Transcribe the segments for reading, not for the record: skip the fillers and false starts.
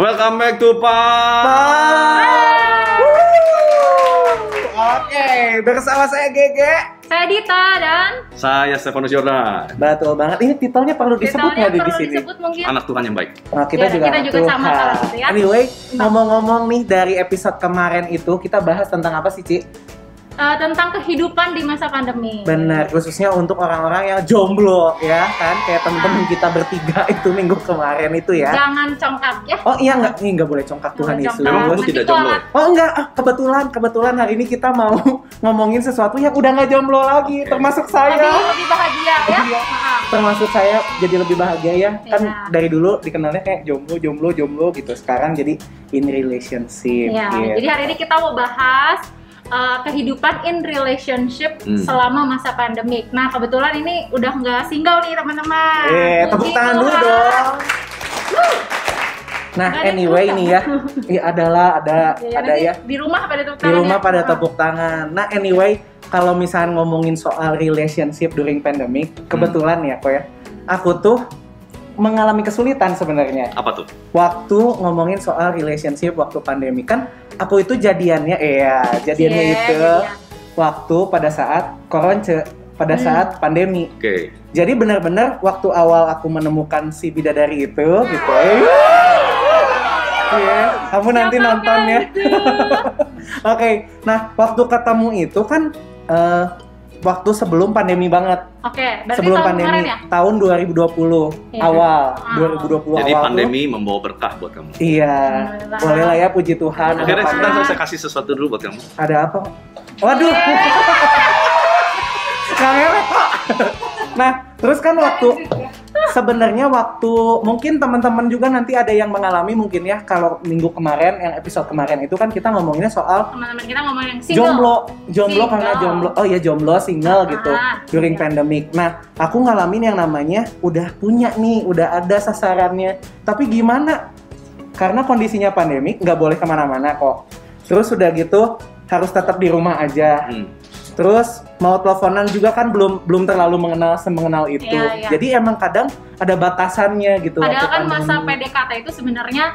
Welcome back to Pak. Oke, bersama saya Gege. Saya Dita dan Saya Stefanus Jordan. Betul banget. Ini titelnya perlu disebut nggak di sini? disebut mungkin. Anak Tuhan yang baik. Nah, kita juga sama kalau gitu ya. Anyway, ngomong-ngomong nih dari episode kemarin itu kita bahas tentang apa sih, Ci? Tentang kehidupan di masa pandemi. Benar, khususnya untuk orang-orang yang jomblo ya kan, kayak temen-temen kita bertiga itu minggu kemarin itu ya. Jangan congkak ya. Oh iya nggak boleh congkak Tuhan Yesus. Memang kamu tidak jomblo? Oh enggak, kebetulan hari ini kita mau ngomongin sesuatu yang udah nggak jomblo lagi, termasuk saya. Lebih bahagia ya. Iya. Termasuk saya jadi lebih bahagia ya. Kan Iya. dari dulu dikenalnya kayak jomblo gitu. Sekarang jadi in relationship. Ya, Gitu. jadi hari ini kita mau bahas kehidupan in relationship selama masa pandemik. Nah, kebetulan ini udah nggak single nih teman-teman. Tepuk Puji tangan dulu Tuhan. dong. Nah, Nggak ada anyway tepuk nih ya. ada nanti ya. Di rumah pada tepuk Di tangan rumah ya. pada tepuk tangan. Nah, anyway, kalau misalnya ngomongin soal relationship during pandemic, kebetulan ya kok ya, aku tuh mengalami kesulitan sebenarnya. Apa tuh? Waktu ngomongin soal relationship waktu pandemi kan, aku itu jadiannya itu waktu pada saat pada saat pandemi. Oke. Jadi benar-benar waktu awal aku menemukan si bidadari itu gitu. Iya, kamu nanti nonton ya. Oke, nah waktu ketemu itu kan waktu sebelum pandemi banget. Oke, berarti Sebelum tahun pandemi, kemarin ya? tahun 2020 Iya. awal, Wow. 2020 Jadi awal pandemi membawa berkah buat kamu. tuh. Iya, Alhamdulillah. boleh lah ya, puji Tuhan. Oke, deh, Ada sebentar pandemi. saya kasih sesuatu dulu buat kamu. Ada apa? Waduh. Nggak ngelek kok. Nah, terus kan sebenarnya waktu mungkin teman-teman juga nanti ada yang mengalami mungkin ya, kalau minggu kemarin yang episode kemarin itu kan kita ngomonginnya soal Teman-teman kita ngomong yang single. jomblo karena Single. jomblo single gitu during iya. pandemic. Nah, aku ngalamin yang namanya udah punya nih, udah ada sasarannya, tapi gimana? Karena kondisinya pandemik nggak boleh kemana-mana kok. Terus udah gitu harus tetap di rumah aja. Terus mau teleponan juga kan belum terlalu semengenal itu. Iya, iya. Jadi emang kadang ada batasannya gitu. Padahal waktu kan masa pandemi. PDKT itu sebenarnya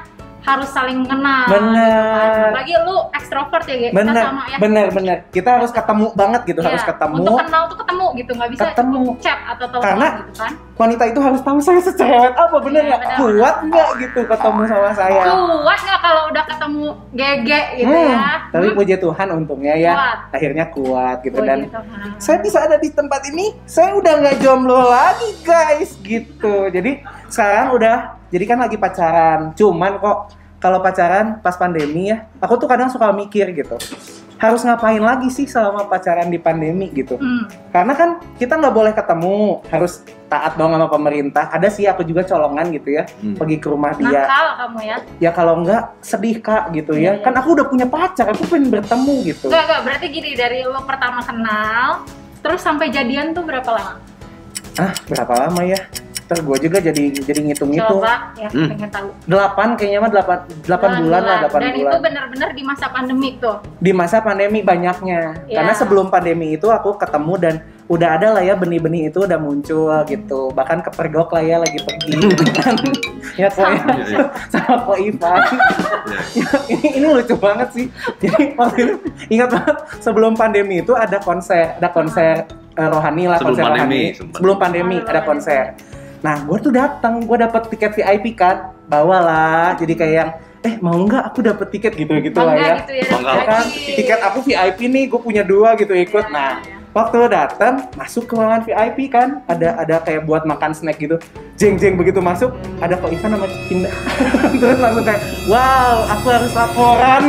harus saling mengenal. Bener. Lagi lu ekstrovert ya, Ge? Kita sama ya. Bener. Kita harus ketemu banget gitu, Iya. harus ketemu. Untuk kenal tuh ketemu gitu, nggak bisa Ketemu. cukup chat atau telepon Karena gitu kan. Wanita itu harus tahu saya secerewet apa, bener Iya, nggak? bener. Kuat nggak gitu ketemu sama saya? Kuat nggak kalau udah ketemu gege gitu ya? Tapi puji Tuhan untungnya ya, Kuat. akhirnya kuat gitu. Puji Dan Tuhan. saya bisa ada di tempat ini, saya udah nggak jomblo lagi guys gitu. Jadi sekarang jadi kan lagi pacaran. Cuman kok kalau pacaran pas pandemi ya, aku tuh kadang suka mikir gitu, harus ngapain lagi sih selama pacaran di pandemi gitu. Karena kan kita nggak boleh ketemu, harus taat dong sama pemerintah. Ada sih aku juga colongan gitu ya, pergi ke rumah dia. Nakal kamu ya? Ya kalau enggak sedih kak gitu ya. Iya. Kan aku udah punya pacar, aku pengen bertemu gitu. Enggak, berarti gini, dari lo pertama kenal, terus sampai jadian tuh berapa lama? Berapa lama ya? Ntar gue juga jadi ngitung-ngitung. Coba ya, pengen tahu. 8 kayaknya mah 8 bulan lah, 8 Dan bulan. itu benar-benar di masa pandemik tuh. Di masa pandemi banyaknya. Iya. Karena sebelum pandemi itu aku ketemu dan udah ada lah ya benih-benih itu udah muncul gitu. Bahkan kepergok lah ya lagi pergi. Ya kok ya. Sama Ko Ivan. ini lucu banget sih. Jadi waktu itu ingat banget sebelum pandemi itu ada konser rohani lah, Sebelum konser pandemi, rohani. Sebelum pandemi ada konser. Nah, gue tuh datang, gue dapet tiket VIP kan, bawalah. Jadi kayak yang, mau nggak aku dapet tiket gitu lah ya. Gitu ya. Bangga. Kan tiket aku VIP nih, gue punya 2 gitu ikut. Iya, Nah, iya. waktu lo datang masuk ke ruangan VIP kan, ada kayak buat makan snack gitu. Jeng begitu masuk, ada Ko Ivan sama Cinda. Terus langsung kayak, wow, aku harus laporan.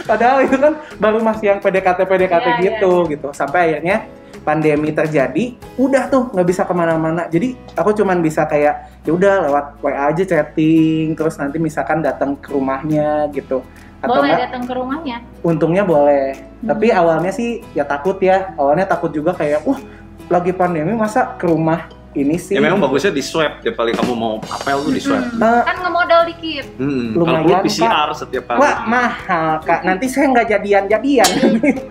Padahal itu kan baru masih yang PDKT Iya, gitu. Sampai akhirnya pandemi terjadi, udah tuh nggak bisa kemana-mana. Jadi aku cuman bisa kayak ya udah lewat WA aja chatting, terus nanti misalkan datang ke rumahnya gitu. Atau Boleh enggak, datang ke rumahnya? untungnya boleh. Tapi awalnya sih ya takut ya. Awalnya takut juga kayak, lagi pandemi masa ke rumah ini sih. Ya memang bagusnya di swab tiap kali kamu mau apel tuh di swab. Kan ngemodal dikit. Kalau Lumayan, perlu PCR setiap kali. Wah, mahal Kak. Nanti saya nggak jadian.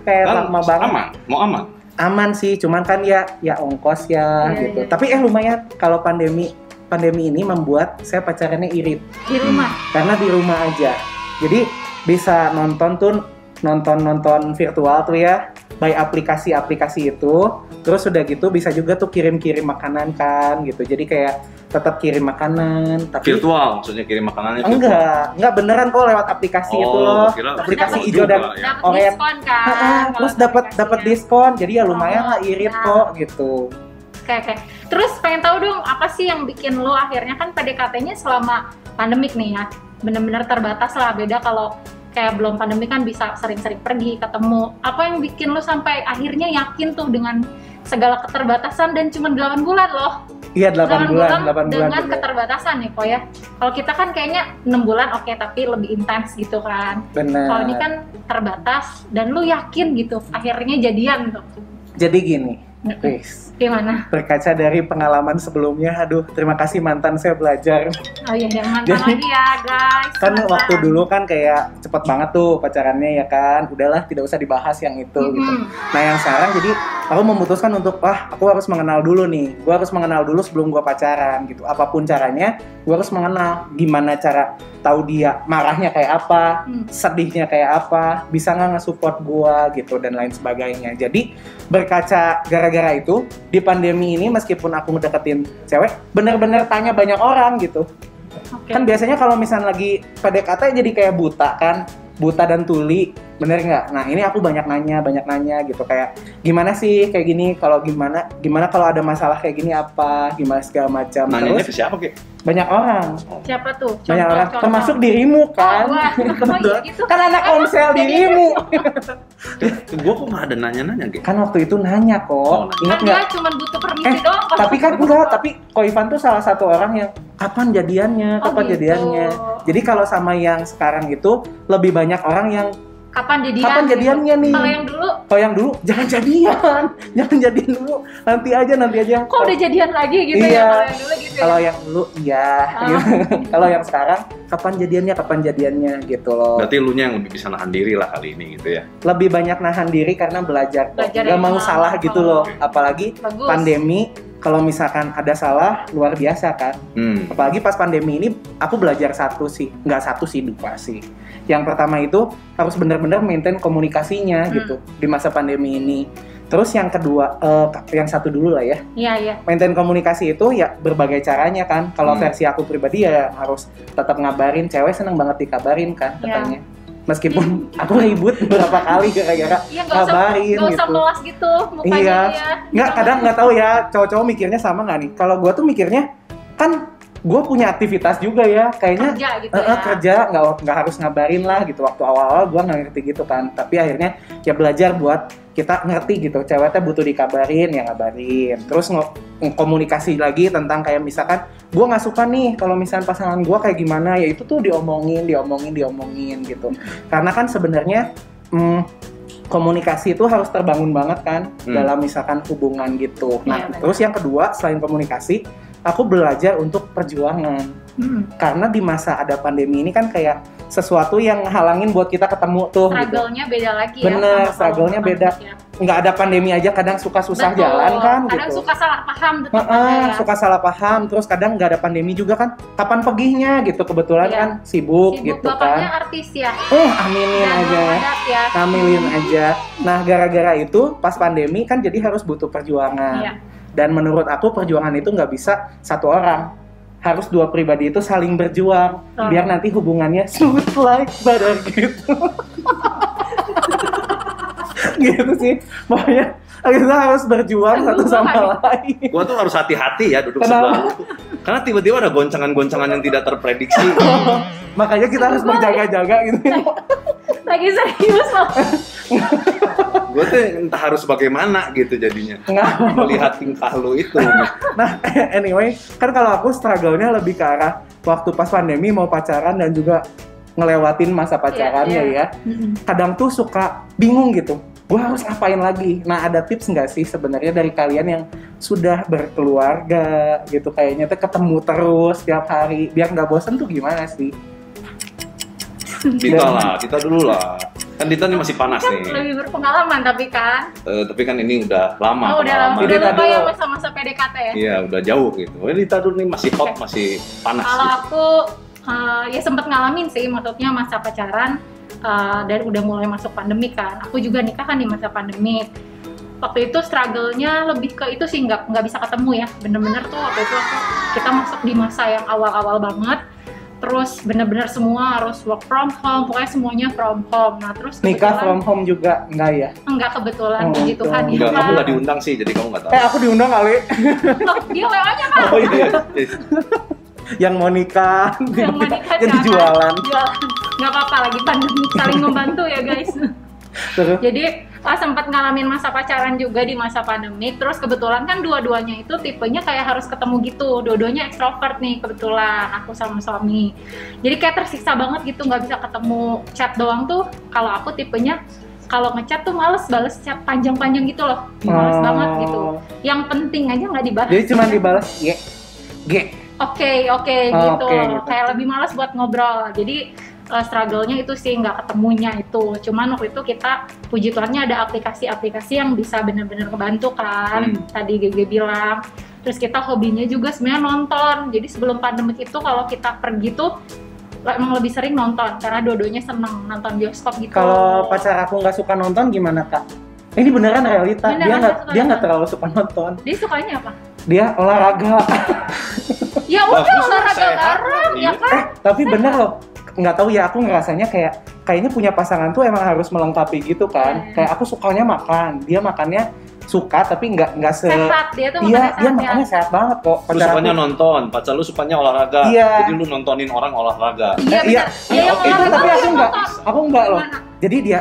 Kayak Kan lama banget. aman, mau aman. Aman sih, cuman kan ya ongkos ya Iya, gitu. iya. Tapi lumayan kalau pandemi pandemi ini membuat saya pacarannya irit. Di rumah. Karena di rumah aja. Jadi bisa nonton virtual tuh ya, by aplikasi-aplikasi itu. Terus udah gitu bisa juga tuh kirim-kirim makanan kan gitu. Jadi kayak tetap kirim makanan tapi Virtual, maksudnya kirim makanannya virtual. enggak beneran kok lewat aplikasi itu loh. Kira Aplikasi virtual hijau juga dan ya. Dapat oranye. diskon kan. Terus kalau dapat aplikasinya. diskon. Jadi ya lumayan lah irit ya. kok gitu. Oke. Terus pengen tahu dong apa sih yang bikin lo akhirnya kan PDKT-nya selama pandemik nih ya. Bener-bener terbatas lah, beda kalau kayak belum pandemi kan bisa sering-sering pergi, ketemu. Apa yang bikin lo sampai akhirnya yakin tuh dengan segala keterbatasan dan cuma 8 bulan loh. Iya 8 bulan dengan juga. keterbatasan nih kok ya. Kalau kita kan kayaknya 6 bulan oke, tapi lebih intens gitu kan. Bener. Kalau ini kan terbatas dan lu yakin gitu akhirnya jadian tuh. Jadi gini, Chris, Gimana? berkaca dari pengalaman sebelumnya, aduh terima kasih mantan saya belajar. Oh iya, jangan mantan Jadi- lagi ya guys. Kan Mantan. waktu dulu kan kayak cepet banget tuh pacarannya ya kan, udahlah tidak usah dibahas yang itu gitu. Nah yang sekarang jadi aku memutuskan untuk aku harus mengenal dulu nih, gue harus mengenal dulu sebelum gue pacaran gitu. Apapun caranya, gue harus mengenal gimana cara tahu dia marahnya kayak apa, sedihnya kayak apa, bisa nggak nge-support gue gitu dan lain sebagainya. Jadi berkaca gara-gara itu di pandemi ini meskipun aku ngedeketin cewek, bener-bener tanya banyak orang gitu. Oke. Kan biasanya kalau misalnya lagi PDKT jadi kayak buta kan, buta dan tuli, bener nggak? Nah ini aku banyak nanya gitu kayak gimana sih kayak gini, kalau gimana kalau ada masalah kayak gini apa, gimana segala macam. Nanyanya Terus ke siapa, Ki? banyak orang, Siapa tuh? banyak orang, Contoh. termasuk dirimu kan? Oh, wah. Oh, iya gitu. Kan anak komsel dirimu. Gue kok nggak ada nanya-nanya, Ki? Kan waktu itu nanya kok, Oh, nanya. ingat Kan nggak? dia cuma butuh permisi doang. kok. Tapi kan enggak, tapi Ko Ivan tuh salah satu orang yang kapan jadiannya, Oh, kapan gitu. jadiannya. Jadi kalau sama yang sekarang itu lebih banyak orang yang Kapan jadian? kapan jadiannya nih? Kalau yang dulu, Kalau yang dulu jangan jadian, jangan jadian dulu, nanti aja. kok udah jadian lagi gitu Iya. ya? Kalau yang dulu gitu ya? Kalau yang dulu iya. Oh. Kalau yang sekarang kapan jadiannya gitu loh. Berarti lu nya yang lebih bisa nahan diri lah kali ini gitu ya. Lebih banyak nahan diri karena belajar. Belajar Gak yang mau lama. salah gitu loh. Apalagi Bagus. pandemi, kalau misalkan ada salah luar biasa kan. Apalagi pas pandemi ini aku belajar dua sih. Yang pertama itu harus benar-benar maintain komunikasinya gitu di masa pandemi ini. Terus yang kedua, yang satu dulu lah ya. Iya. Maintain komunikasi itu ya berbagai caranya kan. Kalau versi aku pribadi ya harus tetap ngabarin. Cewek seneng banget dikabarin kan katanya. Meskipun aku ribut beberapa kali gara-gara Iya, nggak usah gitu. melas gitu mukanya Iya. dia. Nggak, kadang nggak tahu ya cowok-cowok mikirnya sama nggak nih. Kalau gue tuh mikirnya kan gue punya aktivitas juga ya, kayaknya Kerja gitu ya. kerja nggak harus ngabarin lah gitu. Waktu awal-awal gue nggak ngerti gitu kan, tapi akhirnya ya belajar buat kita ngerti gitu. Ceweknya butuh dikabarin ya ngabarin. Terus komunikasi lagi tentang kayak misalkan gue nggak suka nih kalau misalkan pasangan gue kayak gimana, ya itu tuh diomongin gitu. Karena kan sebenarnya komunikasi itu harus terbangun banget kan dalam misalkan hubungan gitu. Nah, Iya, terus yang kedua selain komunikasi, aku belajar untuk perjuangan. Karena di masa ada pandemi ini kan kayak sesuatu yang halangin buat kita ketemu tuh gitu. Struggle-nya beda lagi ya. Bener, sama struggle-nya kalau beda. ya. Nggak ada pandemi aja kadang suka susah Betul. jalan kan Kadang gitu. suka salah paham tuh ya. Suka salah paham, terus kadang nggak ada pandemi juga kan, kapan perginya gitu, kebetulan Iya. kan sibuk gitu bapaknya kan. artis ya. Aminin Dan aja. belum adat ya. Aminin aja. Nah, gara-gara itu pas pandemi kan jadi harus butuh perjuangan. Iya. Dan menurut aku perjuangan itu nggak bisa satu orang. Harus dua pribadi itu saling berjuang. Biar nanti hubungannya smooth like butter gitu. Gitu sih. Pokoknya kita harus berjuang satu sama lain. Gua tuh harus hati-hati ya duduk Kenapa? sebelah lu tuh. Karena tiba-tiba ada goncangan-goncangan yang tidak terprediksi. Makanya kita harus berjaga-jaga gitu. Lagi serius loh. Gue tuh entah harus bagaimana gitu jadinya. Nggak. Melihat tingkah lu itu. Nah, anyway, kan kalau aku struggle-nya lebih ke arah waktu pas pandemi mau pacaran dan juga ngelewatin masa pacarannya Iya. ya. Kadang tuh suka bingung gitu. Gue harus ngapain lagi? Nah, ada tips nggak sih sebenarnya dari kalian yang sudah berkeluarga gitu, kayaknya tuh ketemu terus tiap hari biar nggak bosen tuh gimana sih? Kita dulu lah. Kan Dita ini masih panas kan nih. lebih berpengalaman tapi kan. Tapi kan ini udah lama Oh, udah lama. pengalaman. Udah Dita lupa ya dulu. masa-masa PDKT ya. Iya, udah jauh gitu. Dita dulu nih masih hot, Oke. masih panas Kalau gitu. aku ya sempat ngalamin sih, maksudnya masa pacaran dan udah mulai masuk pandemi kan. Aku juga nikah kan di masa pandemi. Waktu itu struggle-nya lebih ke itu sih, nggak bisa ketemu ya. Bener-bener tuh waktu itu kita masuk di masa yang awal-awal banget. Terus bener-bener semua harus work from home, pokoknya semuanya from home. Nah terus Nikah kebetulan- from home juga enggak ya? enggak kebetulan, Oh, puji gitu. Tuhan ya Enggak, kan. kamu nggak diundang sih, jadi kamu nggak tahu. Aku diundang kali. Loh, dia WA-nya kan. Oh iya. Yang mau nikah, Yang mau nikah jadi jangan. jualan. Nggak apa-apa, lagi pandemi, saling membantu ya guys. Terus Jadi sempat ngalamin masa pacaran juga di masa pandemi. Terus kebetulan kan dua-duanya itu tipenya kayak harus ketemu gitu. Dua-duanya ekstrovert nih kebetulan, aku sama suami. Jadi kayak tersiksa banget gitu, nggak bisa ketemu. Chat doang tuh, kalau aku tipenya kalau ngechat tuh males bales chat panjang-panjang gitu loh. Males Oh. banget gitu. Yang penting aja nggak dibahas. Jadi cuma dibalas G. Oke, Oh, gitu. oke, gitu. Kayak lebih malas buat ngobrol. Jadi struggle-nya itu sih nggak ketemunya itu. Cuman waktu itu kita puji Tuhannya ada aplikasi-aplikasi yang bisa bener-bener ngebantu kan. Tadi GG bilang. Terus kita hobinya juga sebenarnya nonton. Jadi sebelum pandemik itu kalau kita pergi tuh emang lebih sering nonton karena dua-duanya seneng nonton bioskop gitu. Kalau pacar aku nggak suka nonton gimana kak? Ini beneran realita. Beneran nggak suka Dia nggak nonton. terlalu suka nonton. Dia sukanya apa? Dia olahraga. Ya udah Bagus, olahraga sehat. bareng ya Iya. kan. Tapi bener loh. Nggak tahu ya, aku ngerasanya kayaknya punya pasangan tuh emang harus melengkapi gitu kan. Iya. Kayak aku sukanya makan, dia makannya suka tapi nggak Sehat, dia tuh Iya, dia makannya makannya sehat. sehat banget kok. Lu Pacar sukanya aku- nonton, pacar lu sukanya olahraga. Iya. Jadi lu nontonin orang olahraga. Iya, Iya. benar. Iya, yang Oke, olahraga tapi tuh aku yang nggak. nonton. Aku enggak loh. Gimana? Jadi dia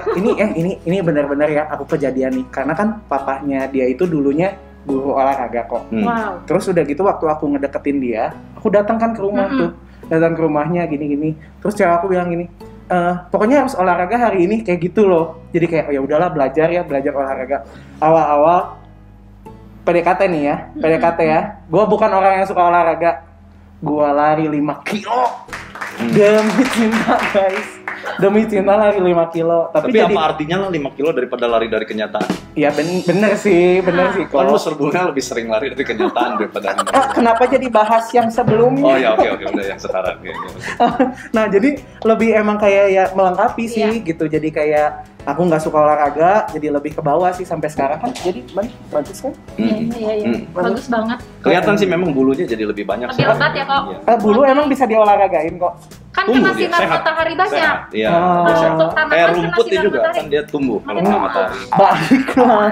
ini benar-benar ya aku kejadian nih. Karena kan papahnya dia itu dulunya guru olahraga kok. Wow. Terus udah gitu waktu aku ngedeketin dia, aku datang kan ke rumah tuh. Datang ke rumahnya gini-gini. Terus cewek aku bilang gini, pokoknya harus olahraga hari ini kayak gitu loh. Jadi kayak oh, ya udahlah belajar olahraga. Awal-awal PDKT nih ya, PDKT ya. Gua bukan orang yang suka olahraga. Gua lari 5 kilo. Demi cinta guys. Demi cinta lari 5 kilo. Tapi jadi, apa artinya lah 5 kilo daripada lari dari kenyataan? ya bener sih kok. Kan lu serbulnya lebih sering lari dari kenyataan daripada Kenapa jadi bahas yang sebelumnya? Oh ya, oke udah yang sekarang ya. Nah jadi lebih emang kayak ya melengkapi sih gitu. Jadi kayak aku nggak suka olahraga, jadi lebih ke bawah sih sampai sekarang kan. Jadi bagus kan? Iya. Bagus banget. Kelihatan sih memang bulunya jadi lebih banyak. Lebih lebat ya, kok. Iya. Bulu emang bisa diolahragain kok. Kan Tumbuh kena dia, sinar sehat. matahari banyak. Sehat, iya. Oh. dia sehat. Untuk tanaman Kayak kena rumput dia sinar juga matahari. kan dia tumbuh kalau kena matahari. Baiklah.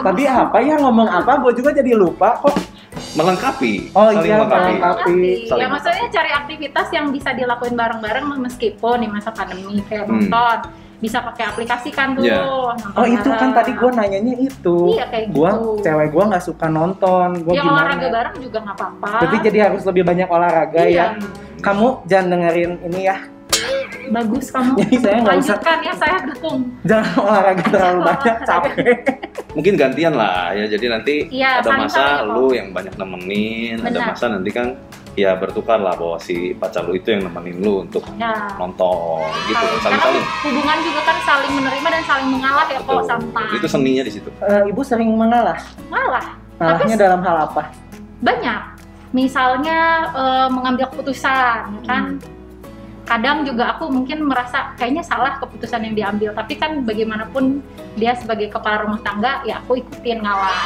Tadi apa ya ngomong apa? Gue juga jadi lupa kok. Melengkapi. Oh saling iya, melengkapi. melengkapi. Ya Saling maksudnya cari aktivitas yang bisa dilakuin bareng-bareng meskipun di masa pandemi kayak nonton. Bisa pakai aplikasi kan tuh. Iya. Nonton Oh itu kan bareng. tadi gue nanyanya itu. Iya, kayak Gua gitu. cewek gue nggak suka nonton. Gue Ya gimana? olahraga bareng juga nggak apa-apa. Berarti jadi harus lebih banyak olahraga Iya. ya. Kamu jangan dengerin ini ya. Bagus kamu. Jadi saya nggak usah Lanjutkan ya, saya dukung. jangan olahraga terlalu banyak, Olahraga. capek. Mungkin gantian lah ya. Jadi nanti Iya, ada masa saling-saling kok. lu yang banyak nemenin, ada Benar. masa nanti kan ya bertukar lah bahwa si pacar lu itu yang nemenin lu untuk Ya. nonton gitu, Karena saling-saling. hubungan juga kan saling menerima dan saling mengalah ya kok Betul. sometimes. Itu seninya di situ. Ibu sering mengalah. Ngalah. Malahnya Tapi dalam hal apa? banyak. Misalnya mengambil keputusan, ya kan? Kadang juga aku mungkin merasa kayaknya salah keputusan yang diambil, tapi kan bagaimanapun dia sebagai kepala rumah tangga, ya aku ikutin ngalah.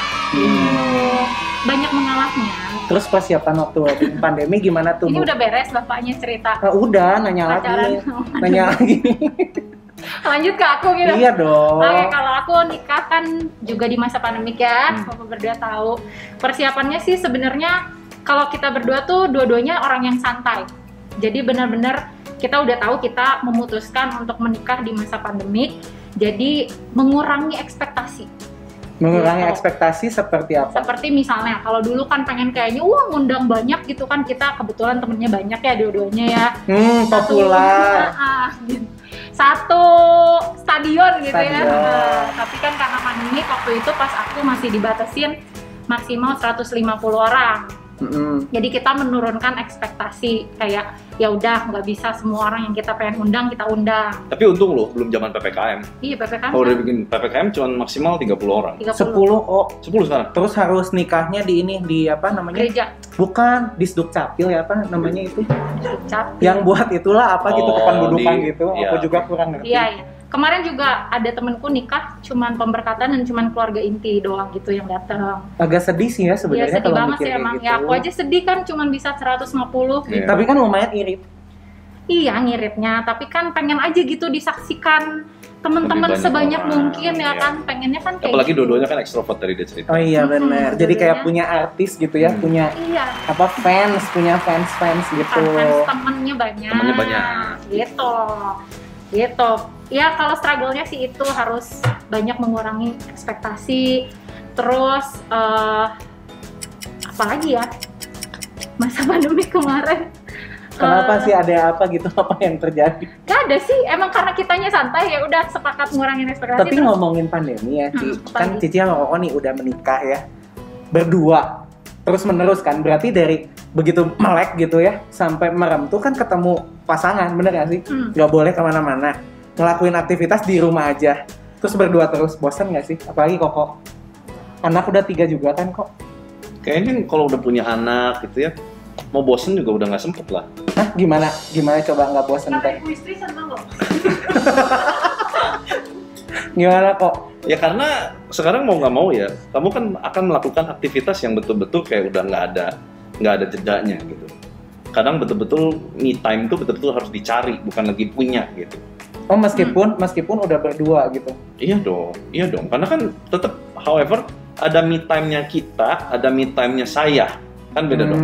Banyak mengalahnya. Terus persiapan waktu pandemi gimana tuh? Ini Bu? udah beres bapaknya cerita Udah, nanya pacaran. lagi. Nanya lagi. Lanjut ke aku gitu. Iya dong. Oke, kalau aku nikah kan juga di masa pandemik ya, Bapak berdua tahu. Persiapannya sih sebenarnya kalau kita berdua tuh dua-duanya orang yang santai. Jadi benar-benar kita udah tahu kita memutuskan untuk menikah di masa pandemik. Jadi mengurangi ekspektasi. Mengurangi Gitu. ekspektasi seperti apa? Seperti misalnya kalau dulu kan pengen kayaknya wah ngundang banyak gitu kan, kita kebetulan temennya banyak ya dua-duanya ya. Populer. Gitu. Satu stadion gitu ya. Stadion. Nah, tapi kan karena pandemi waktu itu pas aku masih dibatasin maksimal 150 orang. Jadi kita menurunkan ekspektasi kayak ya udah nggak bisa semua orang yang kita pengen undang kita undang. Tapi untung loh belum zaman PPKM. Iya PPKM. Kalau udah bikin PPKM cuma maksimal 30 orang. 30. 10 sekarang. Terus harus nikahnya di apa namanya? Gereja. Bukan di Sdukcapil ya apa namanya itu? Dukcapil. Yang buat itulah apa gitu kependudukan gitu. Iya. Aku juga kurang ngerti. Iya, iya. Kemarin juga ada temenku nikah cuman pemberkatan dan cuman keluarga inti doang gitu yang datang. Agak sedih sih ya Iya sebenarnya sedih kalau banget mikir sih kayak emang. gitu. Ya aku aja sedih kan cuman bisa 150 gitu. Iya. Tapi kan lumayan irit. Iya ngiritnya, tapi kan pengen aja gitu disaksikan teman-teman Lebih banyak sebanyak orang, mungkin ya iya. kan. Pengennya kan kayak Apalagi gitu. dua-duanya kan ekstrovert dari dia cerita. Oh iya benar. Jadi kayak dua-duanya. punya artis gitu ya, punya Iya. apa punya fans gitu. Fans temennya banyak. Temennya banyak. Gitu. Ya kalau struggle-nya sih itu harus banyak mengurangi ekspektasi. Terus apalagi ya? Masa pandemi kemarin. Kenapa sih ada apa gitu apa yang terjadi? Gak ada sih, emang karena kitanya santai ya udah sepakat ngurangin ekspektasi. Tapi terus- ngomongin pandemi ya, Ci. Kan apalagi? Cici sama Koko nih udah menikah ya. Berdua. Terus menerus kan. Berarti dari begitu melek gitu ya sampai merem tuh kan ketemu pasangan, bener gak sih? Gak boleh kemana-mana. Ngelakuin aktivitas di rumah aja. Terus berdua terus, bosan gak sih? Apalagi Koko. Anak udah 3 juga kan kok. Kayaknya kalau udah punya anak gitu ya, mau bosen juga udah nggak sempet lah. Hah, gimana? Gimana coba nggak bosan teh? Ibu istri seneng loh. Gimana kok? Ya karena sekarang mau nggak mau ya, kamu kan akan melakukan aktivitas yang betul-betul kayak udah nggak ada jedanya gitu. Kadang betul-betul me time tuh betul-betul harus dicari, bukan lagi punya gitu. Oh meskipun udah berdua gitu. Iya dong. Karena kan tetap, however, ada me time-nya kita, ada me time-nya saya, kan beda dong.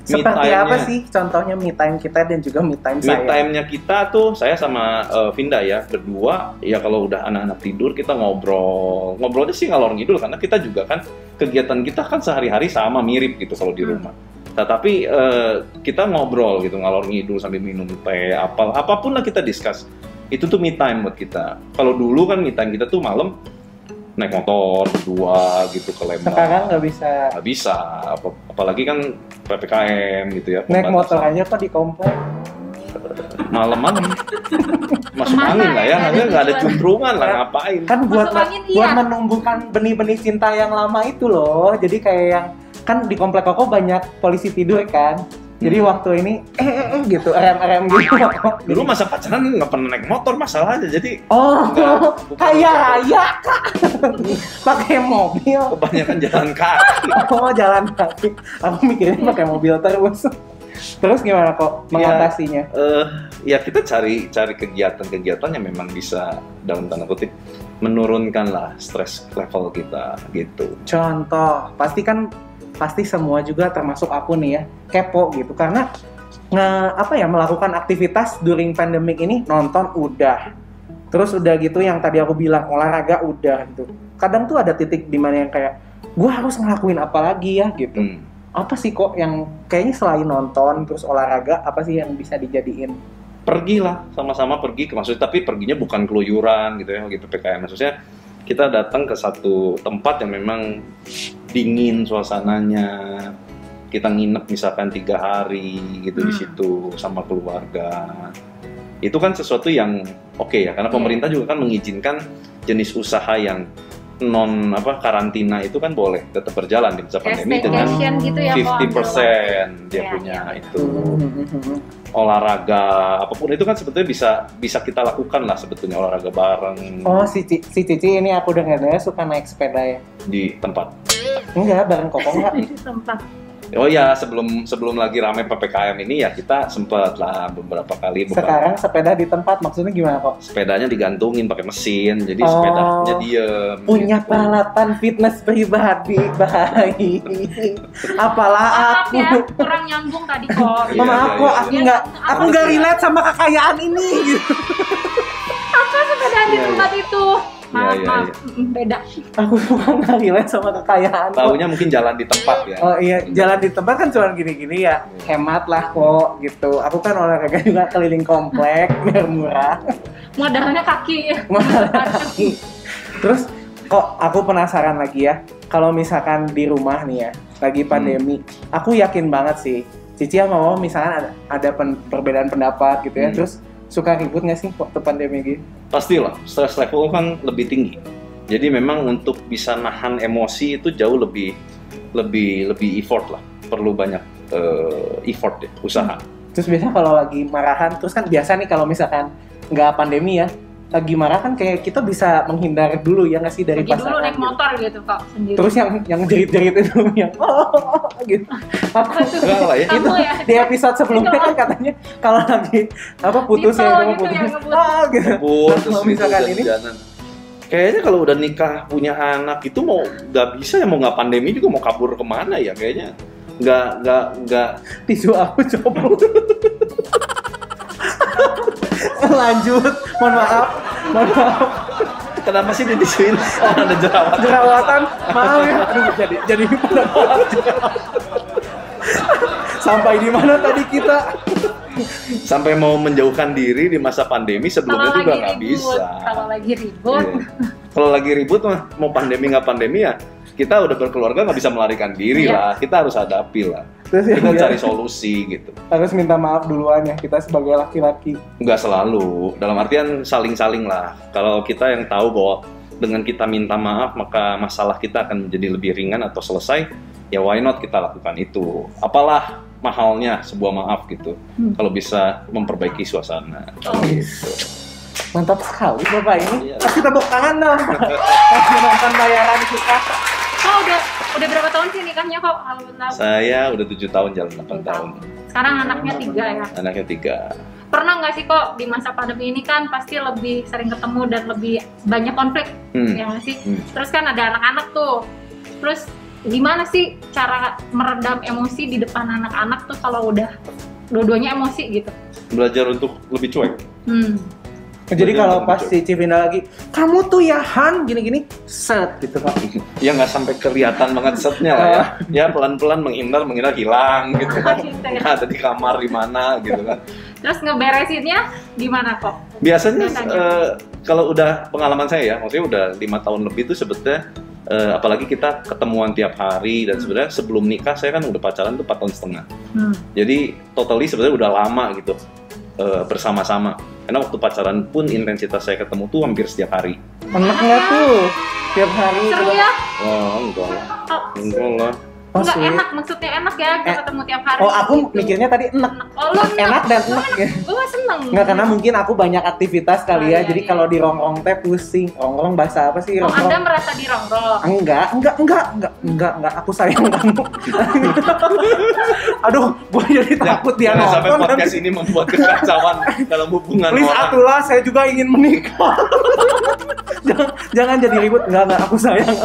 Seperti time-nya. apa sih contohnya me time kita dan juga me time Me saya? time-nya kita tuh, saya sama Vinda ya, berdua, ya kalau udah anak-anak tidur, kita ngobrol. Ngobrolnya sih ngalor ngidul, karena kita juga kan, kegiatan kita kan sehari-hari sama, mirip gitu kalau di rumah. Tetapi kita ngobrol gitu, ngalor ngidul sambil minum teh, apapun lah kita discuss. Itu tuh me time buat kita. Kalau dulu kan me time kita tuh malam, naik motor berdua gitu ke Lembang. Sekarang nggak bisa Nggak bisa, apalagi kan PPKM gitu ya. naik pembatasan. motor aja kok di komplek. Malam-malam masuk Kemana angin lah ya, ya? nggak ada cuntrungan lah, ngapain. Kan buat Masuk angin, buat iya. menumbuhkan benih-benih cinta yang lama itu loh. Jadi kayak yang kan di komplek Koko banyak polisi tidur kan. Jadi waktu ini gitu rem gitu. Dulu masa pacaran nggak pernah naik motor masalahnya, jadi Oh, Enggak, bukan kaya motor. raya kak. Pakai mobil. kebanyakan jalan kaki. Oh, jalan kaki. Aku mikirnya pakai mobil terus. Terus gimana kok mengatasinya? Ya kita cari kegiatan-kegiatan yang memang bisa dalam tanda kutip menurunkan lah stres level kita gitu. Contoh, pasti semua juga termasuk aku nih ya, kepo gitu karena melakukan aktivitas during pandemic ini, nonton udah. Terus udah gitu yang tadi aku bilang olahraga udah gitu. Kadang tuh ada titik di mana yang kayak gua harus ngelakuin apa lagi ya gitu. Apa sih kok yang kayaknya selain nonton terus olahraga apa sih yang bisa dijadiin? Pergilah, sama-sama pergi tapi perginya bukan keluyuran gitu ya, gitu PPKM. Maksudnya kita datang ke satu tempat yang memang dingin suasananya, kita nginep misalkan 3 hari gitu di situ sama keluarga. Itu kan sesuatu yang oke ya, karena pemerintah juga kan mengizinkan jenis usaha yang non karantina itu kan boleh tetap berjalan di masa pandemi dengan Staycation gitu ya, 50% dia Iya, punya iya. itu. Olahraga apapun itu kan sebetulnya bisa kita lakukan lah sebetulnya, olahraga bareng Oh, si Cici ini aku dengarnya suka naik sepeda ya. di tempat. Enggak, bareng Koko enggak. Di tempat. Oh ya, sebelum lagi ramai PPKM ini ya kita sempat lah beberapa kali Sekarang sepeda di tempat maksudnya gimana kok? sepedanya digantungin pakai mesin, jadi Oh. sepedanya diem. Punya gitu. peralatan fitness pribadi, baik. Apalah Maaf aku. ya, kurang nyambung tadi kok. Iya, Maaf iya, kok, iya, aku iya. nggak Iya. relate sama kekayaan ini. Gitu. Apa sepedaan di Iya, tempat itu? Maaf, Iya, maaf. iya. Beda. Aku nggak relate sama kekayaan. kok. Taunya mungkin jalan di tempat ya. Oh iya, jalan di tempat kan cuma gini-gini ya, hemat lah kok gitu. Aku kan olahraga juga keliling komplek biar murah. Modalnya kaki. Terus kok aku penasaran lagi ya, kalau misalkan di rumah nih ya, lagi pandemi, aku yakin banget sih, Cici sama Mama misalkan ada perbedaan pendapat gitu ya, terus suka ribut nggak sih waktu pandemi gitu? Pastilah, stress level kan lebih tinggi. Jadi memang untuk bisa nahan emosi itu jauh lebih effort lah, perlu banyak effort ya, usaha. Terus biasa kalau lagi marahan, terus kan biasa nih kalau misalkan nggak pandemi ya, lagi marah kan kayak kita bisa menghindar dulu ya nggak sih dari Pergi dulu pasangan. naik motor gitu kok sendiri. Terus yang jerit-jerit itu yang gitu. Aku Enggak lah ya. itu Kamu ya? di episode sebelumnya kan katanya kalau lagi putus Dito ya gitu putus. yang ngebut. Gitu. Ngebut, Nah, terus kalau misalkan gitu, ini jalan-jalan. Kayaknya kalau udah nikah punya anak itu mau nggak bisa ya, mau nggak pandemi juga mau kabur kemana ya, kayaknya nggak tisu aku coba. Lanjut, mohon maaf. kenapa sih ditisuin? Oh, ada Jerawatan, maaf ya. Aduh, jadi pada sampai di mana tadi kita? sampai mau menjauhkan diri di masa pandemi, sebelumnya Kalau juga lagi nggak ribut, bisa. kalau lagi ribut, Iya. Kalau lagi ribut mah mau pandemi nggak pandemi ya, kita udah berkeluarga nggak bisa melarikan diri Iya. lah, kita harus hadapi lah, Terus kita yang cari solusi gitu. harus minta maaf duluan ya kita sebagai laki-laki. Nggak selalu, dalam artian saling-saling lah. Kalau kita yang tahu bahwa dengan kita minta maaf maka masalah kita akan menjadi lebih ringan atau selesai, ya why not kita lakukan itu. Apalah mahalnya sebuah maaf gitu, kalau bisa memperbaiki suasana. Oh. Gitu. Mantap sekali Bapak ini. Iya. Kasih tepuk tangan dong. Kasih nonton bayaran kita. oh udah berapa tahun sih nikahnya kok? Kalau tahu. Saya udah 7 tahun jalan 8 tahun. Sekarang anaknya 3 ya. Anaknya 3. Pernah nggak sih kok di masa pandemi ini kan pasti lebih sering ketemu dan lebih banyak konflik, ya nggak sih? Terus kan ada anak-anak tuh. Terus gimana sih cara meredam emosi di depan anak-anak tuh kalau udah dua-duanya emosi gitu? Belajar untuk lebih cuek. Jadi Bener, kalau bener, pas betul. si Civinda lagi, kamu tuh ya Han gini-gini, set gitu Pak. Ya nggak sampai kelihatan banget setnya lah ya. Ya pelan-pelan menghindar hilang gitu kan. Gitu ya. Nah, ada di kamar di mana gitu kan. Terus ngeberesinnya gimana kok? Biasanya Biasanya. kalau udah pengalaman saya ya, maksudnya udah 5 tahun lebih itu sebetulnya apalagi kita ketemuan tiap hari dan sebenarnya sebelum nikah saya kan udah pacaran tuh 4 tahun setengah. Jadi totally sebenarnya udah lama gitu bersama-sama. Karena waktu pacaran pun intensitas saya ketemu tuh hampir setiap hari. Enak nggak tuh? Tiap hari. Seru ya? Wah, enggak lah. Oh, Enggak lah. enggak sweet. enak, maksudnya enak ya kita ketemu tiap hari. Oh, aku gitu. mikirnya tadi enak. Oh, lu Enak dan enak ya. Gue seneng. Enggak, karena mungkin aku banyak aktivitas kali Oh, ya. iya, Jadi iya. kalau di rongrong teh pusing. Rongrong bahasa apa sih Oh, Anda rongrong? merasa dirongrong. Enggak, aku sayang kamu. Aduh, gue jadi takut dia Jangan sampai nonton. podcast ini membuat kekacauan dalam hubungan Please orang. atulah, saya juga ingin menikah. jangan jadi ribut. Enggak, aku sayang.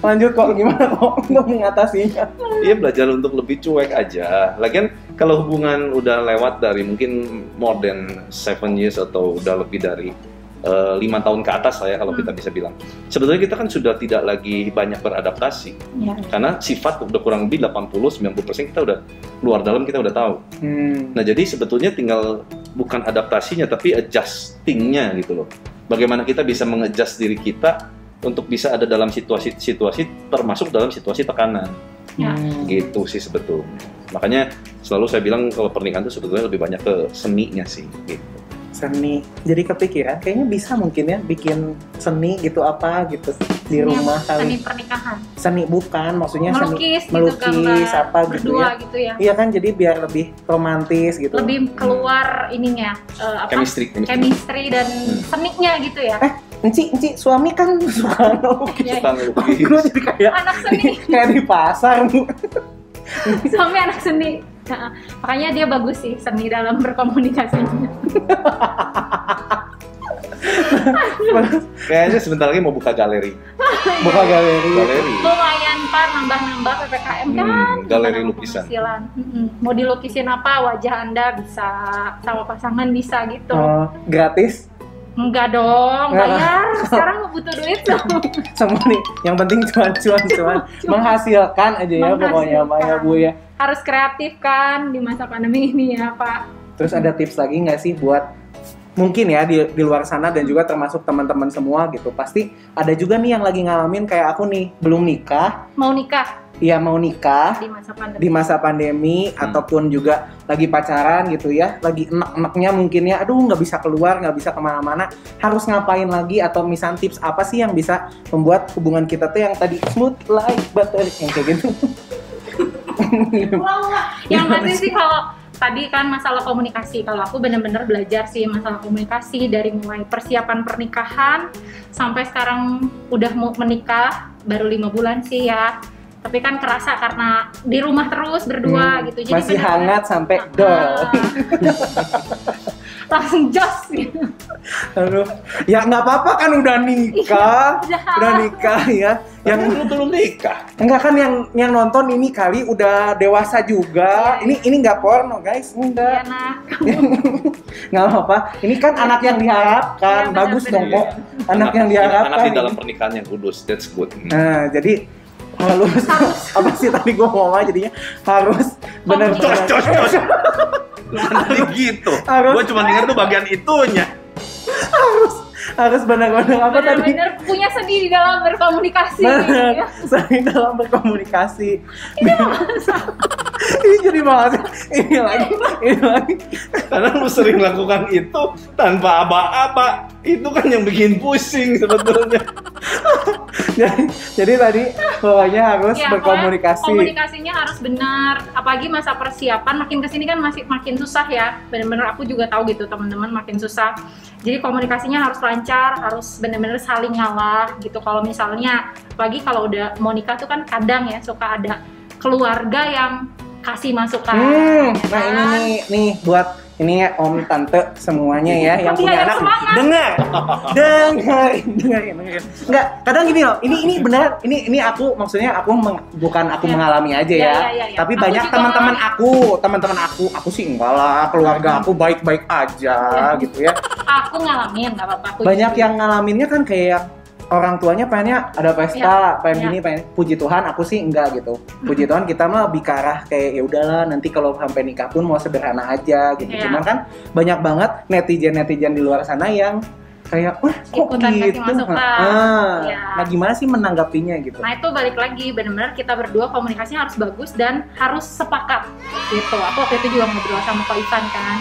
Lanjut kok, gimana kok untuk mengatasinya? Iya, belajar untuk lebih cuek aja. Lagian kalau hubungan udah lewat dari mungkin more than 7 years atau udah lebih dari 5 tahun ke atas lah ya kalau kita bisa bilang. Sebetulnya kita kan sudah tidak lagi banyak beradaptasi. Iya. Karena sifat udah kurang lebih 80-90% kita udah luar dalam, kita udah tahu. Nah, jadi sebetulnya tinggal bukan adaptasinya tapi adjusting-nya gitu loh. Bagaimana kita bisa mengadjust diri kita untuk bisa ada dalam situasi termasuk dalam situasi tekanan. Ya. Gitu sih sebetulnya. Makanya selalu saya bilang kalau pernikahan itu sebetulnya lebih banyak ke seninya sih gitu. Seni. Jadi kepikiran, kayaknya bisa mungkin ya bikin seni gitu apa gitu di rumah Seni kali. pernikahan. Seni bukan, maksudnya Melukis seni gitu, melukis gambar apa gitu berdua ya. gitu ya. Iya kan, jadi biar lebih romantis gitu. Lebih keluar ininya Chemistry. chemistry dan seninya gitu ya. Enci, suami kan suka ngelukis. Iya. Suka ngelukis. Gue jadi kayak Anak seni, kayak di pasar. suami anak seni. Nah, makanya dia bagus sih seni dalam berkomunikasinya. Kayaknya sebentar lagi mau buka galeri. Buka galeri. Lumayan Pak, nambah-nambah PPKM kan. Galeri nambah lukisan. penghasilan. Mau dilukisin apa, wajah Anda bisa, sama pasangan bisa gitu. Oh, gratis Enggak dong, bayar. Sekarang butuh duit dong. semua nih. Yang penting cuan. Menghasilkan aja ya pokoknya Mbak ya Bu ya. Harus kreatif kan di masa pandemi ini ya Pak. Terus ada tips lagi nggak sih buat mungkin ya di luar sana dan juga termasuk teman-teman semua gitu, pasti ada juga nih yang lagi ngalamin kayak aku nih, belum nikah, Mau nikah ya mau nikah di masa pandemi. di masa pandemi ataupun juga lagi pacaran gitu ya, lagi enak-enaknya mungkin ya, aduh nggak bisa keluar, nggak bisa kemana-mana, harus ngapain lagi, atau misalnya tips apa sih yang bisa membuat hubungan kita tuh yang tadi smooth like butter yang kayak gitu. Yang pasti sih kalau tadi kan masalah komunikasi, kalau aku benar-benar belajar sih masalah komunikasi dari mulai persiapan pernikahan sampai sekarang udah mau menikah baru 5 bulan sih ya. Tapi kan kerasa karena di rumah terus berdua gitu. Jadi masih bener-bener hangat sampai dol. langsung jos gitu. Aduh, ya nggak apa-apa kan udah nikah, Iya, udah nikah ya. Yang Yang lu belum nikah. enggak kan yang nonton ini kali udah dewasa juga. Iya. Ini nggak porno guys, Iya enggak. nah. Nggak apa-apa. Ini kan anak yang diharapkan, Iya, bagus dong benar-benar. kok. Anak yang diharapkan. Anak di dalam pernikahan yang kudus, that's good. Nah, jadi harus apa sih tadi gua ngomong jadinya harus benar-benar Tadi gitu. Harus. Gue cuma ingat tuh bagian itunya. harus benar-benar apa tadi? Bener-bener punya seni di dalam berkomunikasi. Benar, Ya. sering dalam berkomunikasi. Ini jadi bahas ini lagi. Karena lu sering lakukan itu tanpa aba-aba. Itu kan yang bikin pusing sebetulnya. jadi tadi pokoknya harus Ya, berkomunikasi. pokoknya komunikasinya harus benar. Apalagi masa persiapan makin kesini kan makin susah ya. Bener-bener aku juga tahu gitu teman-teman makin susah. Jadi komunikasinya harus lancar, harus bener-bener saling ngalah gitu. Kalau misalnya, apalagi kalau udah mau nikah tuh kan kadang ya suka ada keluarga yang kasih masukan. Nah ini nih buat ini ya om tante semuanya ya yang Tapi punya yang anak semangat. dengerin. Enggak, kadang gini loh, ini benar, ini aku maksudnya bukan aku Ya. mengalami aja ya, Ya. tapi Aku banyak juga teman-teman aku sih enggak lah, keluarga aku baik-baik aja gitu ya. Aku ngalamin, nggak apa-apa. Aku Banyak juga. yang ngalaminnya kan kayak orang tuanya pengennya ada pesta, pengen Ya. gini, pengen puji Tuhan, aku sih enggak gitu. Puji Tuhan kita mah lebih ke arah kayak ya udahlah nanti kalau sampai nikah pun mau sederhana aja gitu. Ya. Cuman kan banyak banget netizen di luar sana yang kayak wah kok Ikutan kasih gitu. masukan. Ya. Nah gimana sih menanggapinya gitu? Nah itu balik lagi, benar-benar kita berdua komunikasinya harus bagus dan harus sepakat gitu. Aku waktu itu juga ngobrol sama Ko Ivan kan,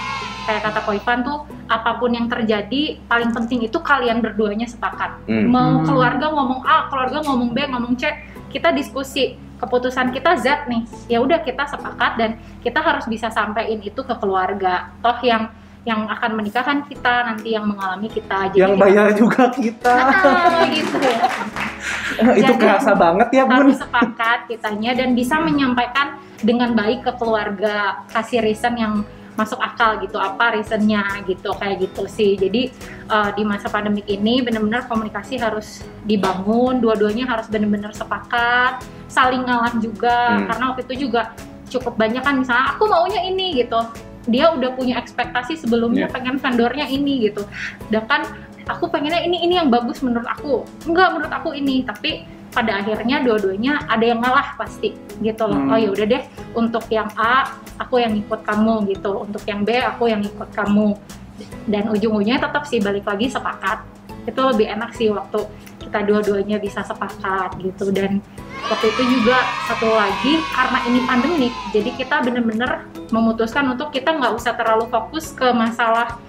kayak kata Ko Ivan tuh apapun yang terjadi paling penting itu kalian berduanya sepakat. Mau keluarga ngomong A, keluarga ngomong B, ngomong C, kita diskusi. Keputusan kita Z nih, ya udah kita sepakat dan kita harus bisa sampein itu ke keluarga. Toh yang akan menikah kan kita, nanti yang mengalami kita. Jadi Yang bayar juga kita. gitu. Itu Jadi, kerasa banget ya bun. Harus sepakat kitanya dan bisa menyampaikan dengan baik ke keluarga, kasih reason yang masuk akal gitu, apa reasonnya gitu, kayak gitu sih. Jadi di masa pandemik ini benar-benar komunikasi harus dibangun, dua-duanya harus benar-benar sepakat, saling ngalah juga. Karena waktu itu juga cukup banyak kan, misalnya aku maunya ini gitu, dia udah punya ekspektasi sebelumnya pengen vendornya ini gitu, sedangkan aku pengennya ini yang bagus menurut aku, enggak, menurut aku ini. Tapi pada akhirnya dua-duanya ada yang ngalah pasti gitu loh. Oh ya udah deh, untuk yang A aku yang ikut kamu gitu, untuk yang B aku yang ikut kamu, dan ujung-ujungnya tetap sih balik lagi sepakat. Itu lebih enak sih waktu kita dua-duanya bisa sepakat gitu. Dan waktu itu juga satu lagi, karena ini pandemik, jadi kita bener-bener memutuskan untuk kita nggak usah terlalu fokus ke masalah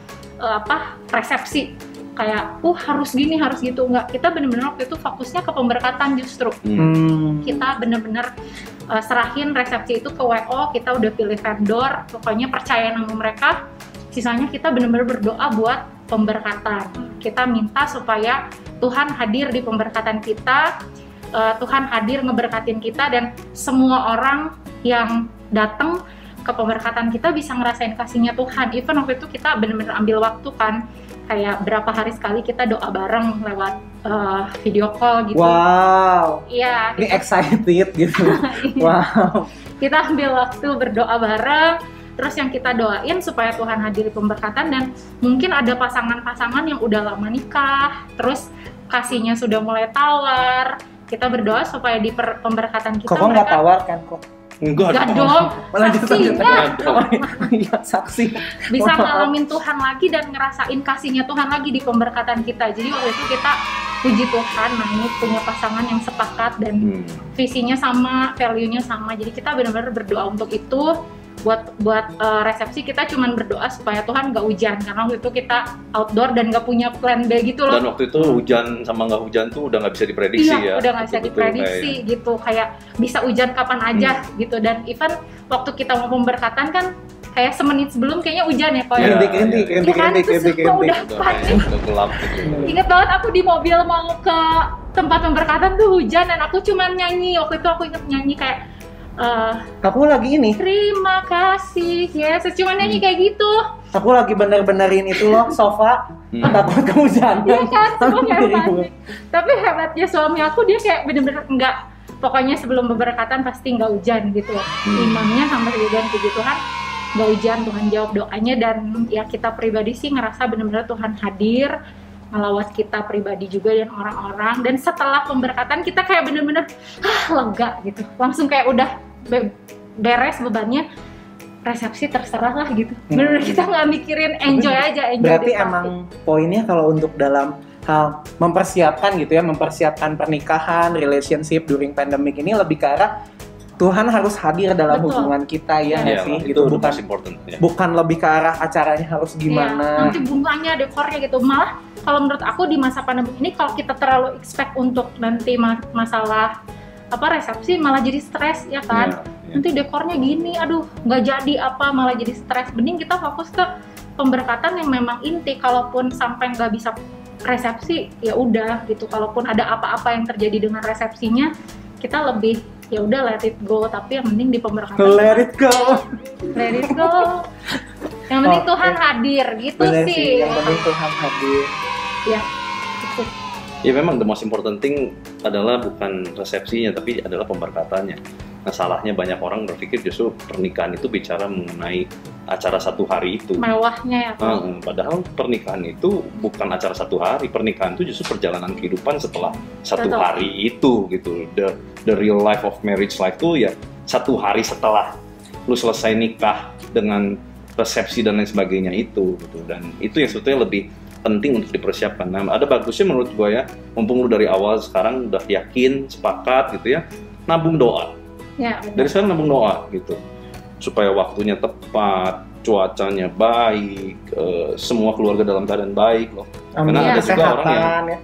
resepsi, kayak harus gini harus gitu, nggak. Kita bener-bener waktu itu fokusnya ke pemberkatan justru. Kita bener-bener serahin resepsi itu ke WO, kita udah pilih vendor, pokoknya percaya sama mereka. Sisanya kita bener-bener berdoa buat pemberkatan. Kita minta supaya Tuhan hadir di pemberkatan kita, Tuhan hadir ngeberkatin kita, dan semua orang yang datang ke pemberkatan kita bisa ngerasain kasihnya Tuhan. Even waktu itu kita bener-bener ambil waktu kan, kayak berapa hari sekali kita doa bareng lewat video call gitu. Wow. Iya. Ini excited gitu. Wow. Kita ambil waktu berdoa bareng, terus yang kita doain supaya Tuhan hadir di pemberkatan. Dan mungkin ada pasangan-pasangan yang udah lama nikah, terus kasihnya sudah mulai tawar. Kita berdoa supaya di pemberkatan kita Kok nggak tawar kan kok? Enggak Gak dong, Lanjut. saksinya Iya, saksi. bisa Maaf. ngalamin Tuhan lagi dan ngerasain kasihnya Tuhan lagi di pemberkatan kita. Jadi waktu itu kita puji Tuhan, naik punya pasangan yang sepakat dan visinya sama, value-nya sama. Jadi kita benar-benar berdoa untuk itu. Buat resepsi kita cuman berdoa supaya Tuhan nggak hujan, karena waktu itu kita outdoor dan nggak punya plan B gitu loh. Dan waktu itu hujan sama nggak hujan tuh udah nggak bisa diprediksi Iya, ya. udah nggak bisa Betul-betul diprediksi gitu, kayak bisa hujan kapan aja gitu. Dan even waktu kita mau pemberkatan kan kayak semenit sebelum kayaknya hujan ya, Pak. Iya. Rintik. Iya kan, itu semua udah Udah panik. udah gelap gitu. Ingat banget aku di mobil mau ke tempat pemberkatan tuh hujan dan aku cuman nyanyi. Waktu itu aku inget nyanyi kayak Aku lagi ini. terima kasih Yesus, cuman nyanyi kayak gitu. Aku lagi bener-benerin itu loh, sofa. Takut kehujanan. Iya kan, semua kayak Iya. panik. Tapi hebatnya suami aku, dia kayak bener-bener enggak, pokoknya sebelum pemberkatan pasti nggak hujan gitu. Imamnya sampai bilang puji Tuhan nggak hujan, Tuhan jawab doanya. Dan ya kita pribadi sih ngerasa bener-bener Tuhan hadir melawat kita pribadi juga dan orang-orang. Dan setelah pemberkatan kita kayak bener-bener lega gitu, langsung kayak udah beres bebannya. Resepsi terserah lah gitu. Bener-bener kita nggak mikirin, enjoy aja, enjoy. Berarti di party. emang poinnya kalau untuk dalam hal mempersiapkan gitu ya, mempersiapkan pernikahan, relationship during pandemic ini lebih ke arah Tuhan harus hadir dalam Betul. hubungan kita ya nggak Iya, sih? itu Gitu the bukan most important. Ya. bukan lebih ke arah acaranya harus Iya, gimana. nanti bunganya, dekornya gitu. Malah kalau menurut aku di masa pandemi ini kalau kita terlalu expect untuk nanti masalah resepsi malah jadi stres ya kan. Iya, iya. Nanti dekornya gini, aduh nggak jadi apa, malah jadi stres. Mending kita fokus ke pemberkatan yang memang inti. Kalaupun sampai nggak bisa resepsi ya udah gitu. Kalaupun ada apa-apa yang terjadi dengan resepsinya, kita lebih ya udah let it go. Tapi yang penting di pemberkatan Let it go. let it go. Yang penting Oke. Tuhan hadir gitu Bener sih. sih, yang penting Tuhan hadir. Ya, gitu. Ya memang the most important thing adalah bukan resepsinya tapi adalah pemberkatannya. Nah salahnya banyak orang berpikir justru pernikahan itu bicara mengenai acara satu hari itu. Mewahnya ya Pak. Padahal pernikahan itu bukan acara satu hari. Pernikahan itu justru perjalanan kehidupan setelah satu Betul. hari itu gitu. The real life of marriage life itu ya satu hari setelah lu selesai nikah dengan resepsi dan lain sebagainya itu gitu. Dan itu yang sebetulnya lebih penting untuk dipersiapkan. Nah, ada bagusnya menurut gue ya, mumpung lu dari awal sekarang udah yakin, sepakat gitu ya, nabung doa. Ya, benar. Dari sekarang nabung doa gitu, supaya waktunya tepat, cuacanya baik, semua keluarga dalam keadaan baik loh. Amin. Karena ada juga orang yang Kesehatan ya.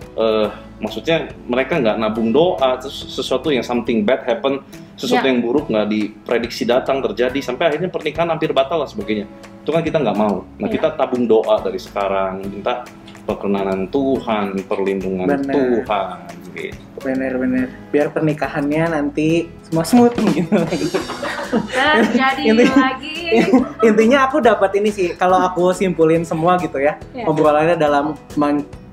maksudnya mereka nggak nabung doa, terus sesuatu yang something bad happen, sesuatu Ya. yang buruk nggak diprediksi datang terjadi, sampai akhirnya pernikahan hampir batal dan sebagainya. Itu kan kita nggak mau. Nah Ya. kita tabung doa dari sekarang, minta perkenanan Tuhan, perlindungan Benar. Tuhan gitu. Bener-bener. Biar pernikahannya nanti semua smooth gitu lagi. Terjadi Inti- lagi. Intinya aku dapat ini sih, kalau aku simpulin semua gitu ya, Ya. obrolannya dalam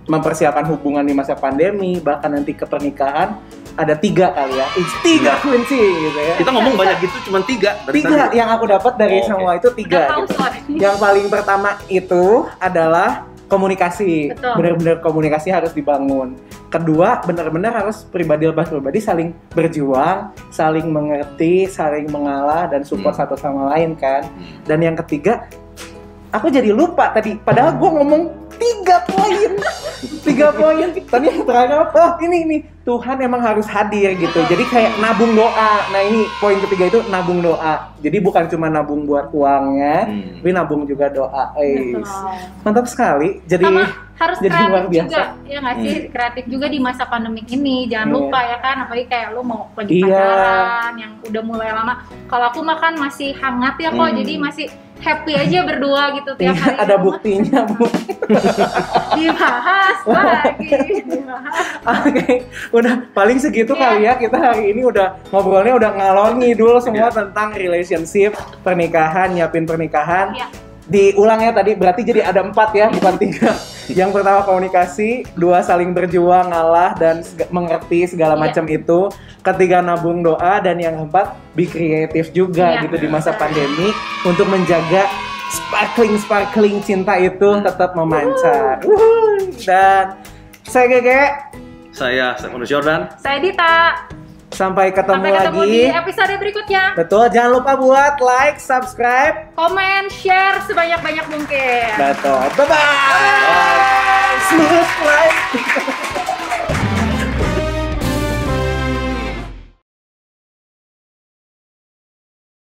mempersiapkan hubungan di masa pandemi, bahkan nanti ke pernikahan, ada 3 kali ya. Tiga kunci gitu ya. Kita ngomong banyak gitu, cuma 3 dari 3 tadi. yang aku dapat dari Oh, semua itu 3 Nggak tahu gitu. soalnya. Yang paling pertama itu adalah komunikasi. Betul. Benar-benar komunikasi harus dibangun. Kedua, benar-benar harus pribadi lepas pribadi saling berjuang, saling mengerti, saling mengalah dan support satu sama lain kan. Dan yang ketiga, aku jadi lupa tadi. Padahal gue ngomong 3 poin. 3 poin. Tadi yang terakhir apa? Oh, ini. Tuhan emang harus hadir gitu. Jadi kayak nabung doa. Nah ini poin ketiga itu nabung doa. Jadi bukan cuma nabung buat uangnya, tapi nabung juga doa. Betul. Mantap sekali. Jadi Sama harus jadi kreatif luar biasa. juga, ya nggak sih? Kreatif juga di masa pandemik ini. Jangan Iya. lupa ya kan, apalagi kayak lu mau lagi Iya. pacaran yang udah mulai lama. Kalau aku makan masih hangat ya kok, jadi masih happy aja berdua gitu tiap Iya, hari. ada buktinya, Bu. Dibahas lagi, dibahas. Oke, udah paling segitu Iya. kali ya. Kita hari ini udah ngobrolnya udah ngalor ngidul semua tentang relationship, pernikahan, nyiapin pernikahan. Iya. Diulang ya tadi, berarti jadi ada 4 ya, bukan 3. Yang pertama komunikasi, 2 saling berjuang, ngalah dan mengerti segala Iya. macam itu. Ketiga nabung doa dan yang keempat be kreatif juga Iya. gitu di masa pandemi untuk menjaga sparkling cinta itu tetap memancar. Dan saya Gege. Saya Stefanus Jordan. Saya Dita. Sampai ketemu Sampai ketemu lagi. di episode berikutnya. Betul, jangan lupa buat like, subscribe. Komen, share sebanyak-banyak mungkin. Betul. Bye-bye. Smooth life.